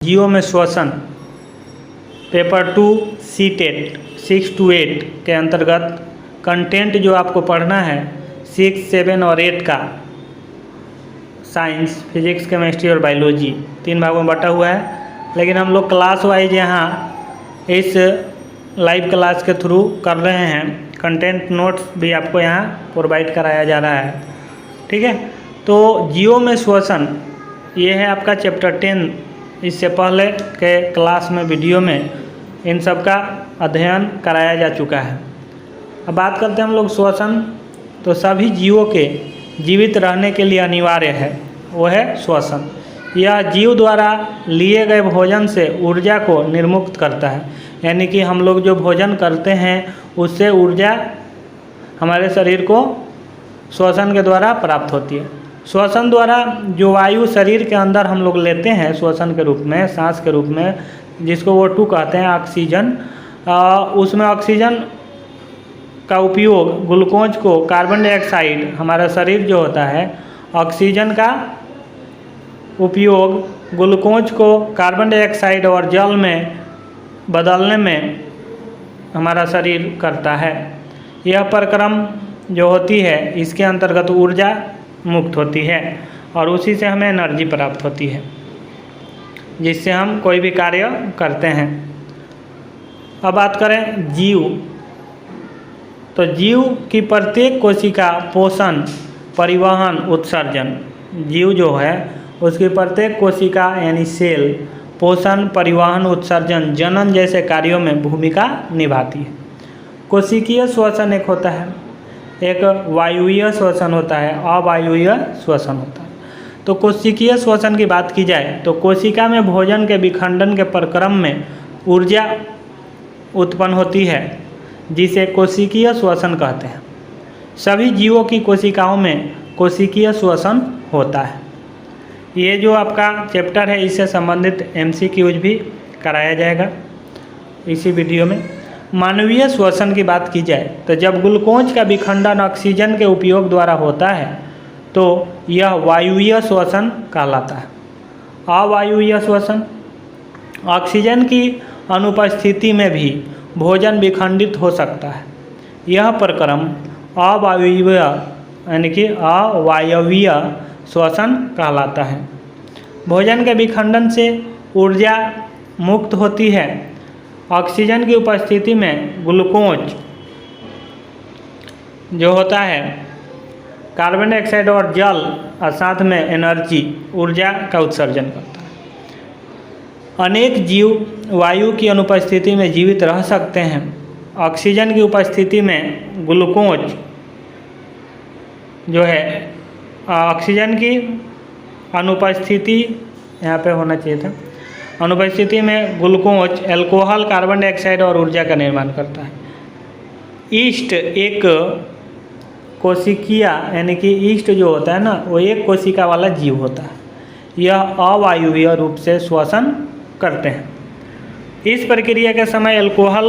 जियो में श्वसन paper 2 CTET 6 to 8 के अंतर्गत कंटेंट जो आपको पढ़ना है 6, 7 और 8 का साइंस, फिजिक्स, केमिस्ट्री और बायोलॉजी 3 भागों में बटा हुआ है। लेकिन हम लोग क्लास वाइज यहाँ इस लाइव क्लास के थ्रू कर रहे हैं। कंटेंट नोट्स भी आपको यहाँ प्रोवाइड कराया जा रहा है, ठीक है। तो जियो में श्वसन ये है आपका चैप्टर 10। इससे पहले के क्लास में वीडियो में इन सब का अध्ययन कराया जा चुका है। अब बात करते हैं हम लोग श्वसन। तो सभी जीवों के जीवित रहने के लिए अनिवार्य है वो है श्वसन। यह जीव द्वारा लिए गए भोजन से ऊर्जा को निर्मुक्त करता है, यानी कि हम लोग जो भोजन करते हैं उससे ऊर्जा हमारे शरीर को श्वसन के द्वारा प्राप्त होती है। श्वसन द्वारा जो वायु शरीर के अंदर हम लोग लेते हैं श्वसन के रूप में, सांस के रूप में, जिसको O2 कहते हैं, ऑक्सीजन, उसमें ऑक्सीजन का उपयोग ग्लूकोज को कार्बन डाइऑक्साइड, हमारा शरीर जो होता है ऑक्सीजन का उपयोग ग्लूकोज को कार्बन डाइऑक्साइड और जल में बदलने में हमारा शरीर करता है। यह प्रक्रम जो होती है इसके अंतर्गत ऊर्जा मुक्त होती है और उसी से हमें एनर्जी प्राप्त होती है, जिससे हम कोई भी कार्य करते हैं। अब बात करें जीव। तो जीव की प्रत्येक कोशिका पोषण, परिवहन, उत्सर्जन, जीव जो है उसकी प्रत्येक कोशिका यानी सेल पोषण, परिवहन, उत्सर्जन, जनन जैसे कार्यों में भूमिका निभाती है। कोशिकीय श्वसन एक होता है, एक वायुवीय श्वसन होता है, अवायुवीय श्वसन होता है। तो कोशिकीय श्वसन की बात की जाए तो कोशिका में भोजन के विखंडन के प्रक्रम में ऊर्जा उत्पन्न होती है, जिसे कोशिकीय श्वसन कहते हैं। सभी जीवों की कोशिकाओं में कोशिकीय श्वसन होता है। ये जो आपका चैप्टर है इससे संबंधित MCQs भी कराया जाएगा इसी वीडियो में। मानवीय श्वसन की बात की जाए तो जब ग्लूकोज का विखंडन ऑक्सीजन के उपयोग द्वारा होता है तो यह वायुवीय श्वसन कहलाता है। अवायुवीय श्वसन, ऑक्सीजन की अनुपस्थिति में भी भोजन विखंडित हो सकता है। यह प्रक्रम अवायुवीय यानी कि अवायवीय श्वसन कहलाता है। भोजन के विखंडन से ऊर्जा मुक्त होती है। ऑक्सीजन की उपस्थिति में ग्लूकोज जो होता है कार्बन डाइऑक्साइड और जल और साथ में एनर्जी, ऊर्जा का उत्सर्जन करता है। अनेक जीव वायु की अनुपस्थिति में जीवित रह सकते हैं। ऑक्सीजन की उपस्थिति में ग्लूकोज जो है, ऑक्सीजन की अनुपस्थिति यहाँ पे होना चाहिए था, अनुपस्थिति में ग्लूकोज अल्कोहल, कार्बन डाइऑक्साइड और ऊर्जा का निर्माण करता है। ईस्ट एक कोशिकीय यानी कि ईस्ट जो होता है ना वो एक कोशिका वाला जीव होता है। यह अवायुवीय रूप से श्वसन करते हैं। इस प्रक्रिया के समय अल्कोहल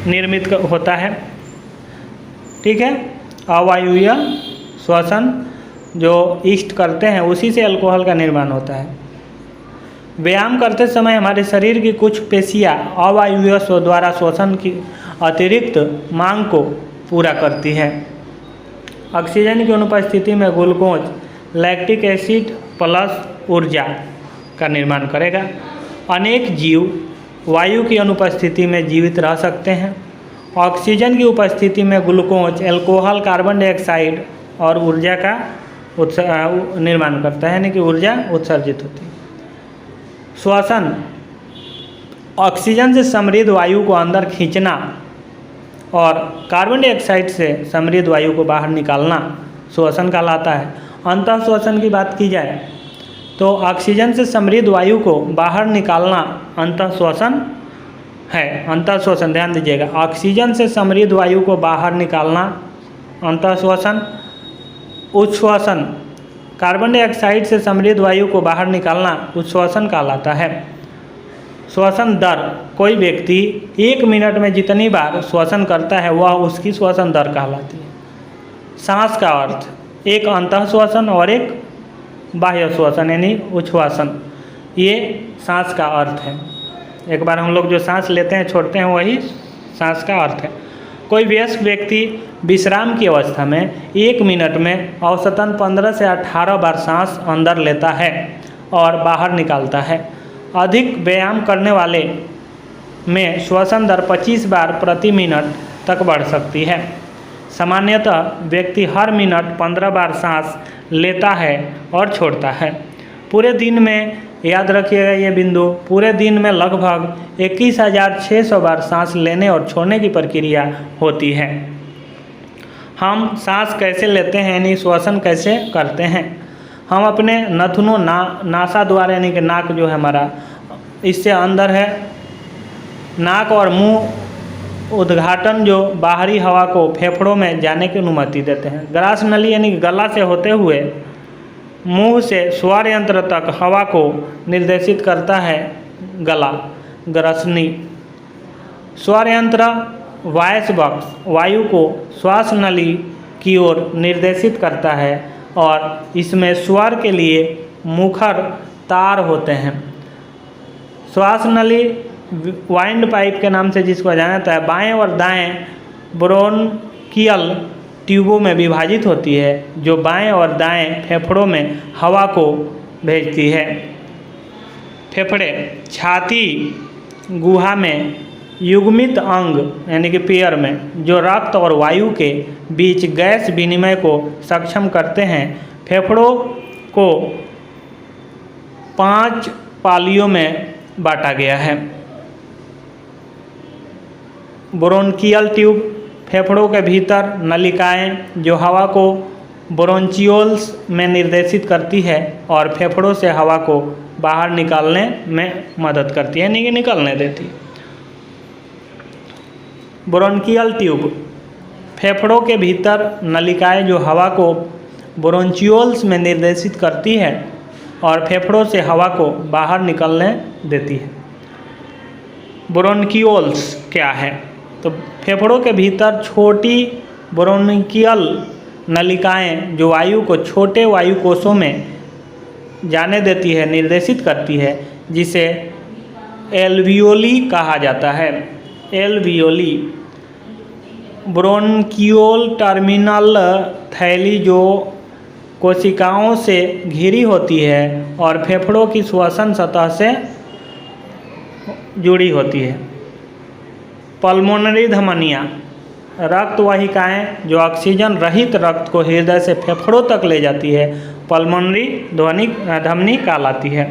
निर्मित होता है, ठीक है। अवायुवीय श्वसन जो ईस्ट करते हैं उसी से अल्कोहल का निर्माण होता है। व्यायाम करते समय हमारे शरीर की कुछ पेशियाँ अवायुवीय द्वारा श्वसन की अतिरिक्त मांग को पूरा करती है। ऑक्सीजन की अनुपस्थिति में ग्लूकोज लैक्टिक एसिड प्लस ऊर्जा का निर्माण करेगा। अनेक जीव वायु की अनुपस्थिति में जीवित रह सकते हैं। ऑक्सीजन की उपस्थिति में ग्लूकोज अल्कोहल, कार्बन डाइऑक्साइड और ऊर्जा का निर्माण करता है, यानी कि ऊर्जा उत्सर्जित होती है। श्वसन ऑक्सीजन से समृद्ध वायु को अंदर खींचना और कार्बन डाइऑक्साइड से समृद्ध वायु को बाहर निकालना श्वसन कहलाता है। अंतः श्वसन की बात की जाए तो ऑक्सीजन से समृद्ध वायु को बाहर निकालना अंतः श्वसन है। अंतः श्वसन ध्यान दीजिएगा, ऑक्सीजन से समृद्ध वायु को बाहर निकालना अंतः श्वसन। उच्छ्वसन कार्बन डाइऑक्साइड से समृद्ध वायु को बाहर निकालना उच्छ्वसन कहलाता है। श्वसन दर, कोई व्यक्ति 1 मिनट में जितनी बार श्वसन करता है वह उसकी श्वसन दर कहलाती है। सांस का अर्थ एक अंतः श्वसन और एक बाह्य श्वसन यानी उच्छ्वासन। ये सांस का अर्थ है। एक बार हम लोग जो सांस लेते हैं छोड़ते हैं वही सांस का अर्थ है। कोई वयस्क व्यक्ति विश्राम की अवस्था में 1 मिनट में औसतन 15 से 18 बार सांस अंदर लेता है और बाहर निकालता है। अधिक व्यायाम करने वाले में श्वसन दर 25 बार प्रति मिनट तक बढ़ सकती है। सामान्यतः व्यक्ति हर मिनट 15 बार सांस लेता है और छोड़ता है। पूरे दिन में, याद रखिएगा ये बिंदु, पूरे दिन में लगभग 21,600 बार सांस लेने और छोड़ने की प्रक्रिया होती है। हम सांस कैसे लेते हैं यानी श्वसन कैसे करते हैं? हम अपने नथुनों नासा द्वारा यानी कि नाक जो है हमारा, इससे अंदर है, नाक और मुंह उद्घाटन जो बाहरी हवा को फेफड़ों में जाने की अनुमति देते हैं। ग्रास नली यानी गला से होते हुए मुंह से स्वर यंत्र तक हवा को निर्देशित करता है गला, ग्रसनी। स्वर यंत्र वॉइस बॉक्स वायु को श्वास नली की ओर निर्देशित करता है और इसमें स्वर के लिए मुखर तार होते हैं। श्वास नली वाइंड पाइप के नाम से जिसको जाना जाता है, बाएं और दाएं ब्रोंकियल ट्यूबों में विभाजित होती है, जो बाएं और दाएं फेफड़ों में हवा को भेजती है। फेफड़े छाती गुहा में युग्मित अंग यानी कि पेयर में जो रक्त और वायु के बीच गैस विनिमय को सक्षम करते हैं। फेफड़ों को 5 पालियों में बांटा गया है। ब्रोंकियल ट्यूब, फेफड़ों के भीतर नलिकाएं जो हवा को ब्रोंचियोल्स में निर्देशित करती है और फेफड़ों से हवा को बाहर निकालने में मदद करती है यानी कि निकलने देती है। ब्रोंकियल ट्यूब, फेफड़ों के भीतर नलिकाएं जो हवा को ब्रोंचियोल्स में निर्देशित करती है और फेफड़ों से हवा को बाहर निकलने देती है। ब्रोंकियोल्स क्या है? तो फेफड़ों के भीतर छोटी ब्रोंकियल नलिकाएं जो वायु को छोटे वायु कोशों में जाने देती है, निर्देशित करती है, जिसे एल्वियोली कहा जाता है। एल्वियोली। ब्रोंकियोल टर्मिनल थैली जो कोशिकाओं से घिरी होती है और फेफड़ों की श्वसन सतह से जुड़ी होती है। पल्मोनरी धमनियाँ, रक्त वाहिकाएँ जो ऑक्सीजन रहित रक्त को हृदय से फेफड़ों तक ले जाती है, पल्मोनरी धमनी कहलाती है।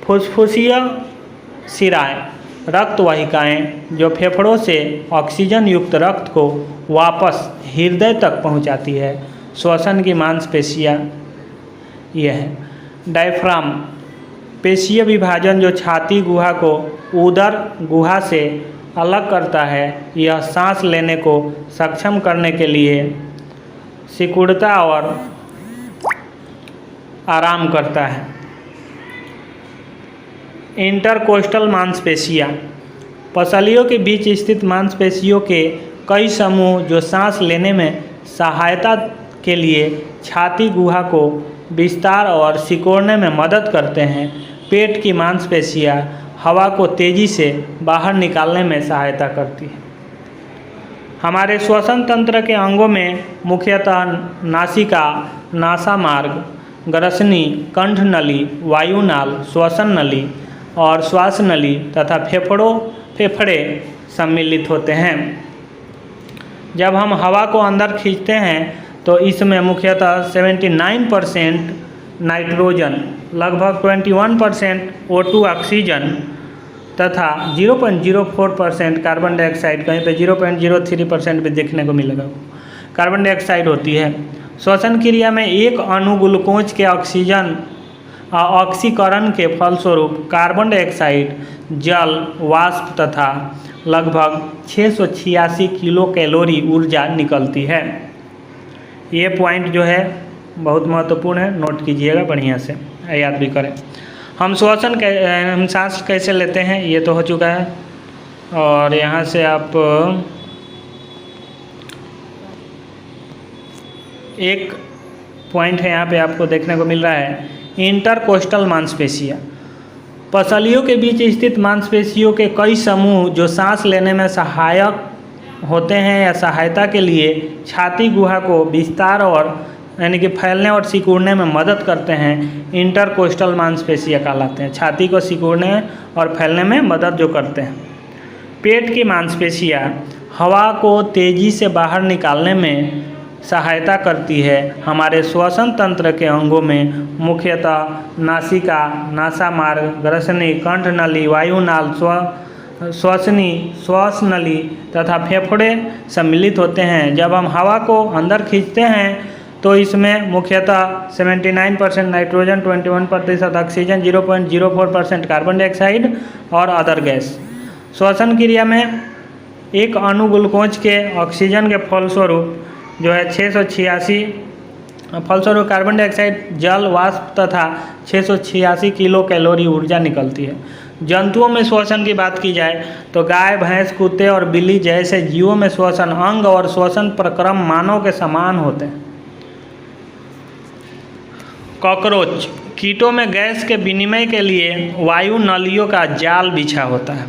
फुसफुसीय शिराएँ, रक्त वाहिकाएँ जो फेफड़ों से ऑक्सीजन युक्त रक्त को वापस हृदय तक पहुँचाती है। श्वसन की मांसपेशियाँ यह है। डायफ्राम, पेशीय विभाजन जो छाती गुहा को उदर गुहा से अलग करता है। यह सांस लेने को सक्षम करने के लिए सिकुड़ता और आराम करता है। इंटरकोस्टल मांसपेशियाँ, पसलियों के बीच स्थित मांसपेशियों के कई समूह जो सांस लेने में सहायता के लिए छाती गुहा को विस्तार और सिकोड़ने में मदद करते हैं। पेट की मांसपेशियाँ हवा को तेज़ी से बाहर निकालने में सहायता करती है। हमारे श्वसन तंत्र के अंगों में मुख्यतः नासिका, नासामार्ग, ग्रसनी, कंठ नली, वायुनाल, श्वसन नली और श्वास नली तथा फेफड़े सम्मिलित होते हैं। जब हम हवा को अंदर खींचते हैं तो इसमें मुख्यतः 79% नाइट्रोजन, लगभग 21% O2 ऑक्सीजन तथा 0.04% कार्बन डाइऑक्साइड, कहीं पे 0.03% भी देखने को मिलेगा, कार्बन डाइऑक्साइड होती है। श्वसन क्रिया में एक अणु ग्लूकोज के ऑक्सीकरण के फलस्वरूप कार्बन डाइऑक्साइड, जल वाष्प तथा लगभग 686 किलो कैलोरी ऊर्जा निकलती है। ये पॉइंट जो है बहुत महत्वपूर्ण है, नोट कीजिएगा बढ़िया से, याद भी करें। हम सांस कैसे लेते हैं ये तो हो चुका है। और यहाँ से आप एक पॉइंट है यहाँ पे आपको देखने को मिल रहा है, इंटरकोस्टल मांसपेशियाँ। पसलियों के बीच स्थित मांसपेशियों के कई समूह जो सांस लेने में सहायक होते हैं या सहायता के लिए छाती गुहा को विस्तार और यानी कि फैलने और सिकुड़ने में मदद करते हैं, इंटरकोस्टल मांसपेशियाँ कहलाते हैं। छाती को सिकुड़ने और फैलने में मदद जो करते हैं। पेट की मांसपेशियाँ हवा को तेज़ी से बाहर निकालने में सहायता करती है। हमारे श्वसन तंत्र के अंगों में मुख्यतः नासिका, नासामार्ग, ग्रसनी, कंठनली, वायुनाल, श्वास नली तथा फेफड़े सम्मिलित होते हैं। जब हम हवा को अंदर खींचते हैं तो इसमें मुख्यतः 79% नाइट्रोजन, 21% ऑक्सीजन, 0.04% कार्बन डाइऑक्साइड और अदर गैस। श्वसन क्रिया में एक अणु ग्लूकोज के ऑक्सीजन के फलस्वरूप जो है 686 फलस्वरूप कार्बन डाइऑक्साइड, जल वाष्प तथा 686 किलो कैलोरी ऊर्जा निकलती है। जंतुओं में श्वसन की बात की जाए तो गाय, भैंस, कुत्ते और बिल्ली जैसे जीवों में श्वसन अंग और श्वसन प्रक्रम मानव के समान होते हैं। कॉकरोच, कीटों में गैस के विनिमय के लिए वायु नलियों का जाल बिछा होता है।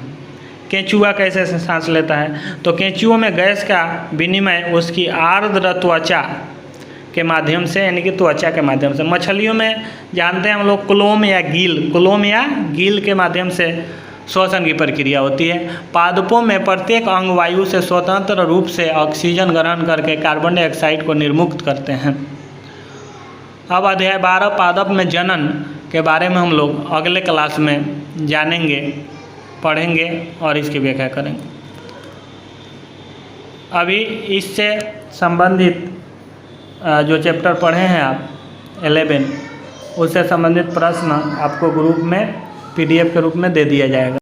केंचुआ कैसे सांस लेता है? तो केंचुओं में गैस का विनिमय उसकी आर्द्र त्वचा के माध्यम से, यानी कि त्वचा के माध्यम से। मछलियों में जानते हैं हम लोग क्लोम या गील के माध्यम से श्वसन की प्रक्रिया होती है। पादपों में प्रत्येक अंग वायु से स्वतंत्र रूप से ऑक्सीजन ग्रहण करके कार्बन डाइऑक्साइड को निर्मुक्त करते हैं। अब अध्याय 12 पादप में जनन के बारे में हम लोग अगले क्लास में जानेंगे, पढ़ेंगे और इसकी व्याख्या करेंगे। अभी इससे संबंधित जो चैप्टर पढ़े हैं आप 11, उससे संबंधित प्रश्न आपको ग्रुप में PDF के रूप में दे दिया जाएगा।